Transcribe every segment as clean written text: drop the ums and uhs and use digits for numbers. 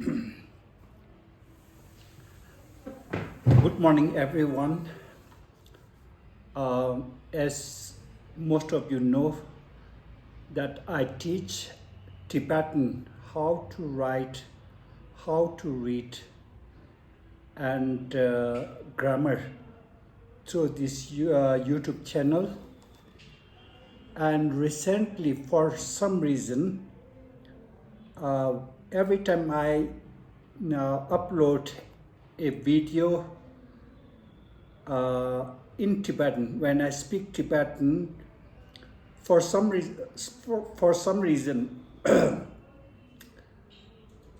Good morning, everyone. As most of you know, that I teach Tibetan how to write, how to read, and grammar through this YouTube channel. And recently, for some reason, uh, every time I upload a video in Tibetan, when I speak Tibetan, for some reason,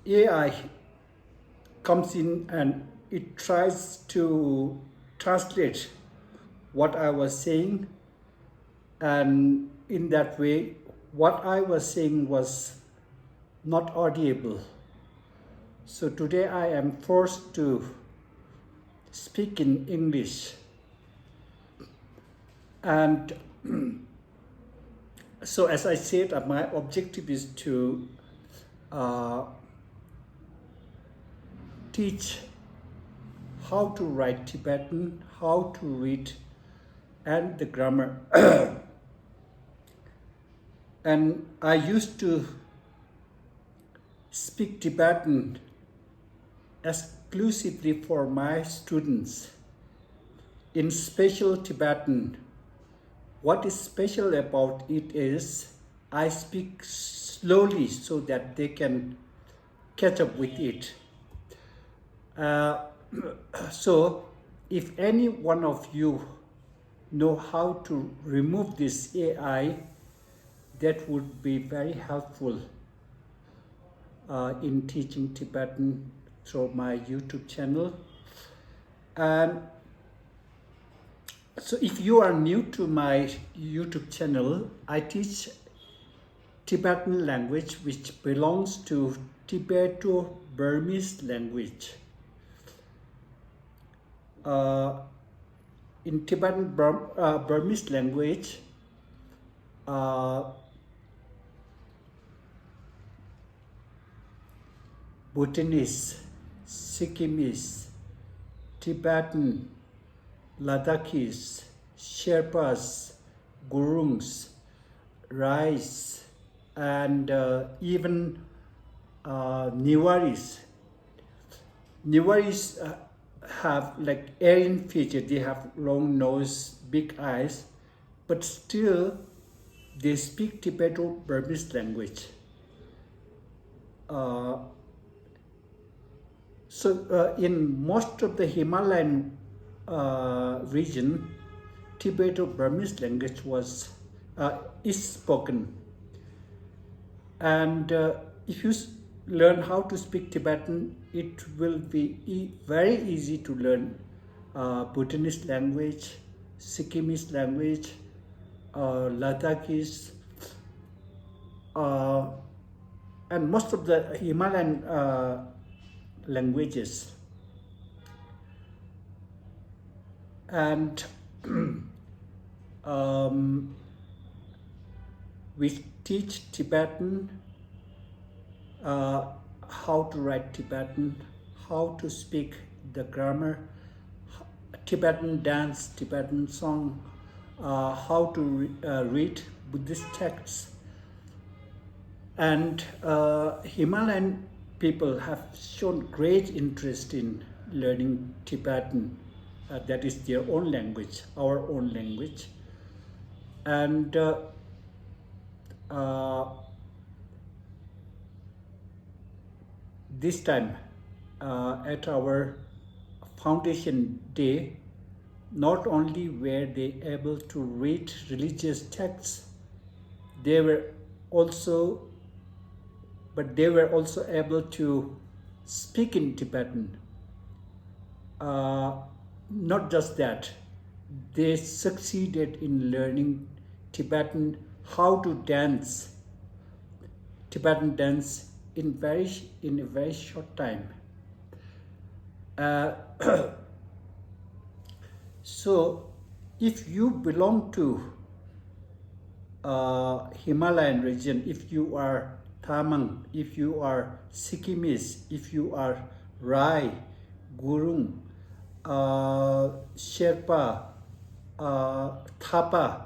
AI comes in and it tries to translate what I was saying, and in that way, what I was saying was not audible. So today I am forced to speak in English, and so as I said, my objective is to teach how to write Tibetan, how to read, and the grammar. And I used to speak Tibetan exclusively for my students in special Tibetan. What is special about it is I speak slowly so that they can catch up with it. So if any one of you know how to remove this AI, that would be very helpful in teaching Tibetan through my YouTube channel. And so if you are new to my YouTube channel, I teach Tibetan language which belongs to Tibeto-Burmese language. In Tibetan Burmese language, Bhutanese, Sikkimese, Tibetan, Ladakhis, Sherpas, Gurungs, Rais, and even Niwaris. Niwaris have like Aryan feature. They have long nose, big eyes, but still they speak Tibeto-Burmese language. So in most of the Himalayan region, Tibeto-Burmese language is spoken. And if you learn how to speak Tibetan, it will be very easy to learn Bhutanese language, Sikkimese language, Ladakhis, and most of the Himalayan languages. And we teach Tibetan, how to write Tibetan, how to speak the grammar, Tibetan dance, Tibetan song, how to read Buddhist texts. And Himalayan people have shown great interest in learning Tibetan. That is their own language, our own language. And this time at our foundation day, not only were they able to read religious texts, they were also able to speak in Tibetan. Not just that, they succeeded in learning Tibetan, how to dance Tibetan dance in a very short time. So if you belong to Himalayan region, if you are Tamang, if you are Sikkimese, if you are Rai, Gurung, Sherpa, Thapa,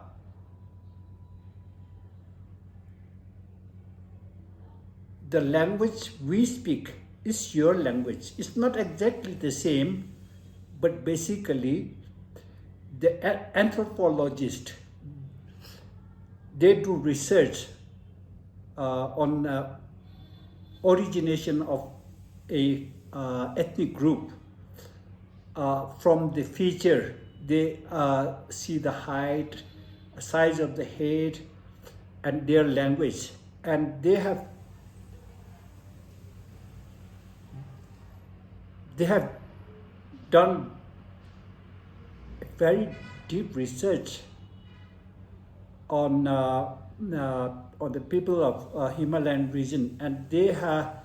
the language we speak is your language. It's not exactly the same, but basically the anthropologists, they do research on origination of a ethnic group. From the feature, they see the height, size of the head, and their language, and they have done very deep research on the people of Himalayan region, and they have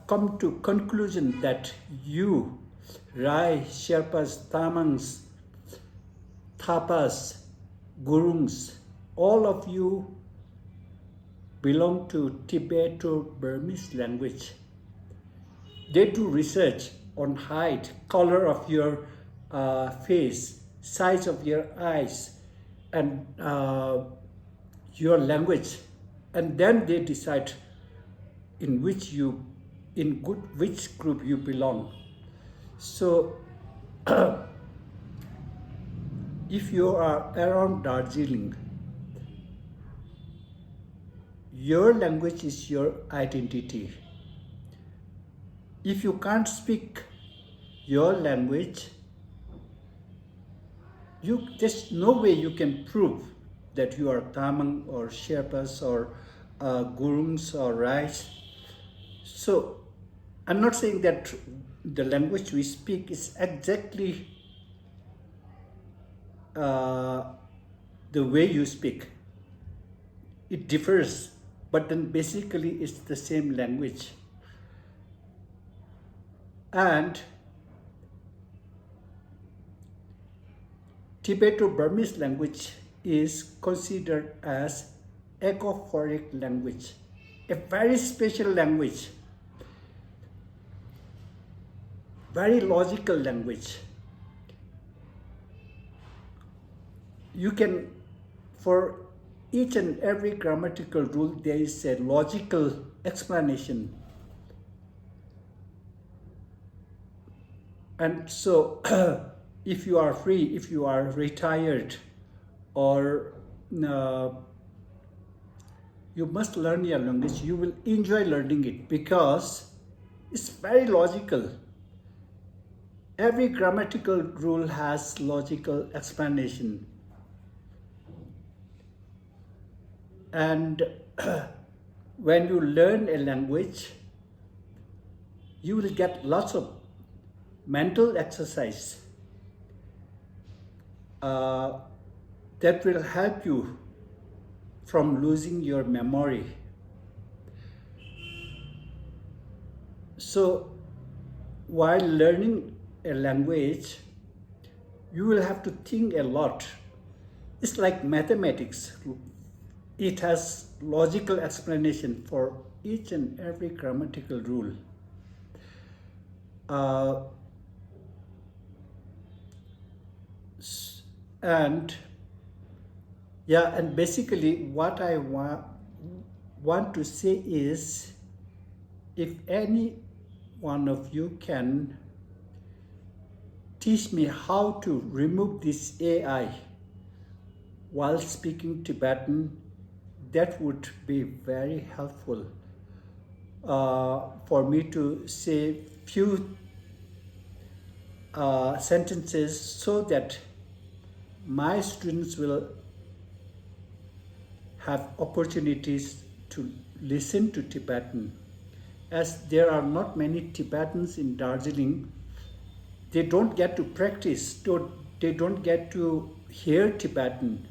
come to conclusion that you, Rai, Sherpas, Tamangs, Thapas, Gurungs, all of you belong to Tibeto-Burmese language. They do research on height, color of your face, size of your eyes, and your language, and then they decide in which group you belong. So if you are around Darjeeling, your language is your identity. If you can't speak your language, there's no way you can prove that you are Tamang or Sherpas or Gurungs or Rais. So I'm not saying that the language we speak is exactly the way you speak. It differs, but then basically it's the same language. And Tibeto-Burmese language is considered as ecophoric language, a very special language, very logical language. You can, for each and every grammatical rule, there is a logical explanation. And so if you are free, if you are retired, or you must learn your language, you will enjoy learning it because it's very logical. Every grammatical rule has logical explanation. And when you learn a language, you will get lots of mental exercise that will help you from losing your memory. So while learning a language, you will have to think a lot. It's like mathematics. It has logical explanation for each and every grammatical rule. And basically what I want to say is, if any one of you can teach me how to remove this AI while speaking Tibetan, that would be very helpful for me to say few sentences so that my students will have opportunities to listen to Tibetan. As there are not many Tibetans in Darjeeling, they don't get to practice, they don't get to hear Tibetan.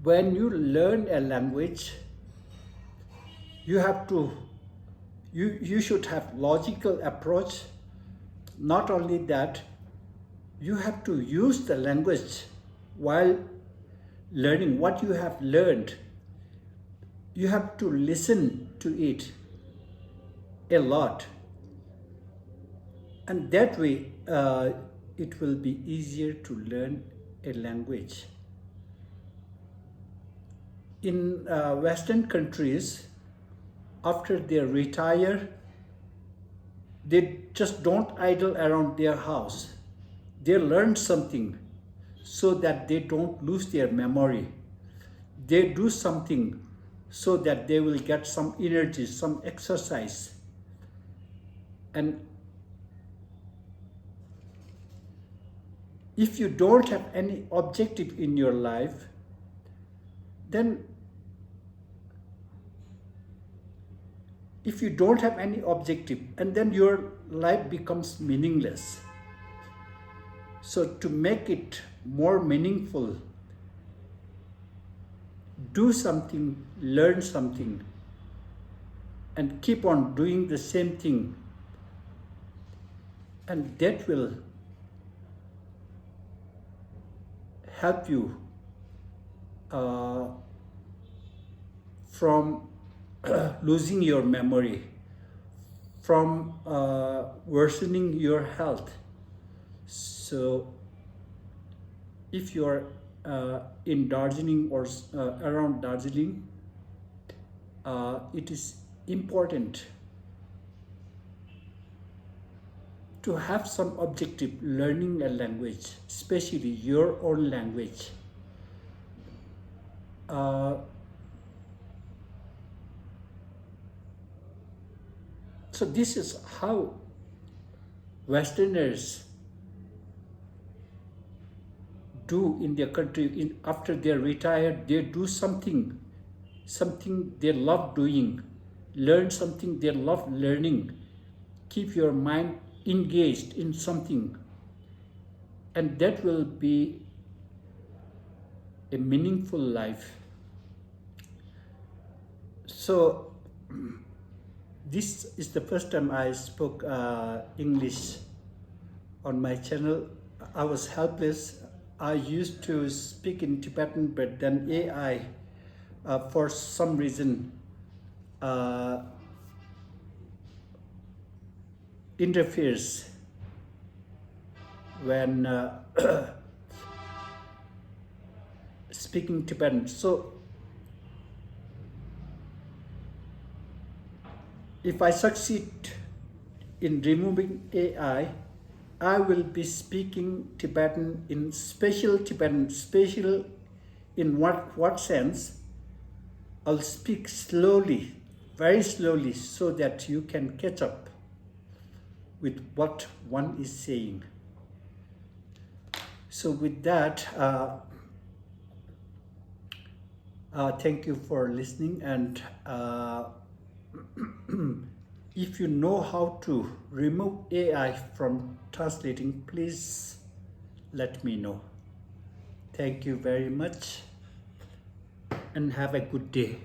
When you learn a language, you have to, you should have logical approach. Not only that, you have to use the language while learning what you have learned. You have to listen to it a lot. And that way, it will be easier to learn a language. In Western countries, after they retire, they just don't idle around their house. They learn something so that they don't lose their memory. They do something so that they will get some energy, some exercise. And if you don't have any objective in your life, then if you don't have any objective, and then your life becomes meaningless. So to make it more meaningful, do something, learn something, and keep on doing the same thing. And that will help you from losing your memory, from worsening your health. So if you are in Darjeeling or around Darjeeling, it is important to have some objective learning a language, especially your own language. So this is how Westerners do in their country. After they're retired, they do something they love doing, learn something they love learning, keep your mind engaged in something, and that will be a meaningful life. So this is the first time I spoke English on my channel. I was helpless. I used to speak in Tibetan, but then AI, for some reason, interferes when speaking Tibetan. So if I succeed in removing AI, I will be speaking Tibetan in special Tibetan. Special in what sense? I'll speak slowly, very slowly, so that you can catch up with what one is saying. So with that, thank you for listening, and if you know how to remove AI from translating, please let me know. Thank you very much, and have a good day.